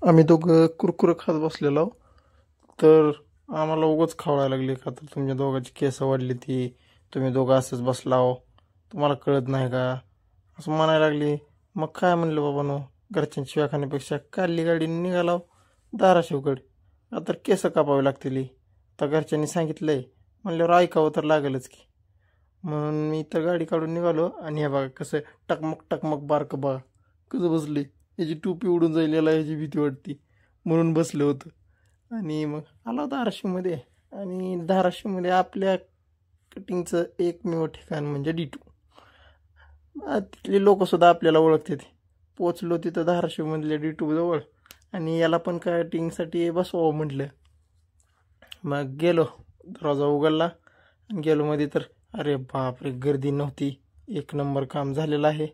आम्ही दोघं कुरकुरं खात बसलेलो. तर आम्हाला उगाच खावळायला लागली का तर तुमच्या दोघांची केस वाढली ती, तुम्ही दोघं असंच बसलाव, तुम्हाला कळत नाही का असं म्हणायला लागली. मग काय म्हणलं बाबांनो, घरच्यांची शिव्या खाण्यापेक्षा काढली गाडी निघालाव धाराशिवकडे. आता केस कापावे लागतील. तर घरच्यांनी सांगितलंय म्हणल्यावर ऐकावं तर लागेलच की. म्हणून मी तर गाडी काढून निघालो. आणि हे बघा कसं टकमक टकमक बारकं बघा कसं बसले. याची टोपी उडून जाईल याला याची भीती वाटते म्हणून बसलं होतं. आणि मग आला धाराशिवमध्ये. आणि धाराशिवमध्ये आपल्या कटिंगचं एकमेव ठिकाण म्हणजे D2. तिथले लोकंसुद्धा आपल्याला ओळखतात. पोचलो तिथं धाराशिवमधल्या D2 जवळ. आणि याला पण कटिंगसाठी बसवावं म्हटलं. मग गेलो, दरवाजा उघडला आणि गेलो मध्ये. तर अरे बापरे, गर्दी नव्हती, एक नंबर काम झालेलं आहे.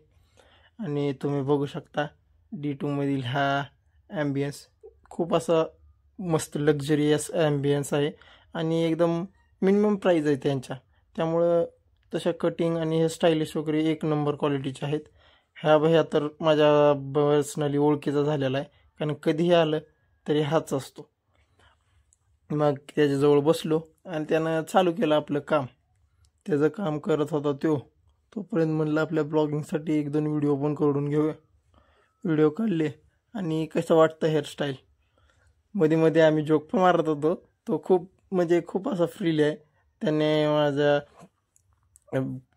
आणि तुम्ही बघू शकता D2 मधील हा ॲम्बियन्स खूप असा मस्त लक्झरियस ॲम्बियन्स आहे. आणि एकदम मिनिमम प्राईज आहे त्यांच्या, त्यामुळं तशा कटिंग आणि हे स्टायलिश वगैरे एक नंबर क्वालिटीचे आहेत. ह्या भैया तर माझ्या पर्सनली ओळखीचा झालेला आहे, कारण कधीही आलं तरी हाच असतो. मग त्याच्याजवळ बसलो आणि त्यानं चालू केलं आपलं काम. त्याचं काम करत होता तोपर्यंत म्हणलं आपल्या ब्लॉगिंगसाठी 1-2 व्हिडिओ पण करून घेऊया. व्हिडिओ काढले. आणि कसं वाटतं हेअरस्टाईल, मध्ये मध्ये आम्ही जोक पण मारत होतो. तो खूप असा फ्रीली आहे. त्याने माझ्या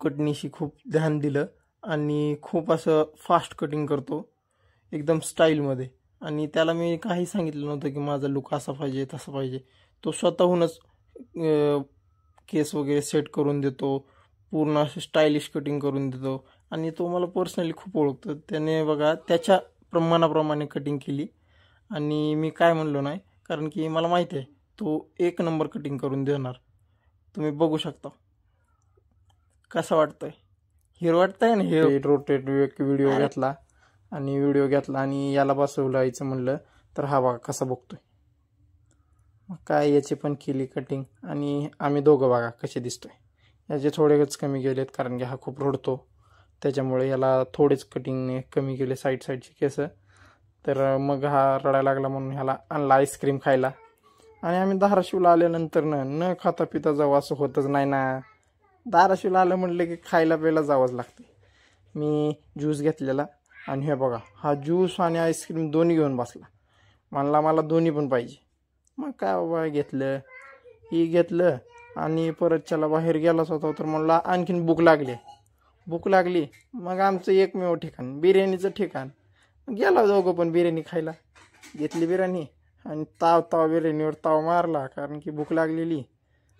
कटनीशी खूप ध्यान दिलं आणि खूप असं फास्ट कटिंग करतो एकदम स्टाईलमध्ये. आणि त्याला मी काही सांगितलं नव्हतं की माझा लुक असा पाहिजे तसा पाहिजे. तो स्वतःहूनच केस वगैरे सेट करून देतो, पूर्ण असे स्टायलिश कटिंग करून देतो. आणि तो मला पर्सनली खूप ओळखतो. त्याने बघा त्याच्या प्रमाणाप्रमाणे कटिंग केली. आणि मी काय म्हणलो नाही, कारण की मला माहिती आहे तो एक नंबर कटिंग करून देणार. तुम्ही बघू शकता कसं वाटतंय, हिरो वाटतंय ना. हे रोटेट व्हिडिओ घेतला आणि याला बसवलायचं म्हणलं तर हा बघा कसा बघतोय. मग काय याची पण केली कटिंग. आणि आम्ही दोघं बघा कसे दिसतोय. याचे थोडेच कमी केलेत कारण की हा खूप रडतो, त्याच्यामुळे याला थोडेच कटिंगने कमी केले साईडचे केस. तर मग हा रडायला लागला म्हणून ह्याला आणला आईस्क्रीम खायला. आणि आम्ही धाराशिवला आल्यानंतर न खाता पिता जावं असं होतच नाही ना. धाराशिवला आलं म्हटलं की खायला प्यायला जावंच लागते. मी ज्यूस घेतलेला आणि हे बघा हा ज्यूस आणि आईस्क्रीम दोन्ही घेऊन बसला. मला दोन्ही पण पाहिजे. मग काय बाबा घेतलं आणि परत चला बाहेर गेलाच होता. तर मला आणखीन भूक लागली. मग आमचं एकमेव ठिकाण बिर्याणीचं ठिकाण. गेला दोघं पण बिर्याणी खायला. घेतली बिर्याणी आणि ताव बिर्याणीवर ताव मारला कारण की भूक लागलेली.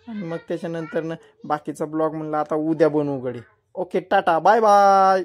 आणि मग त्याच्यानंतर बाकीचा ब्लॉग म्हणला आता उद्या बनवू गडी. Okay, tata, bye bye.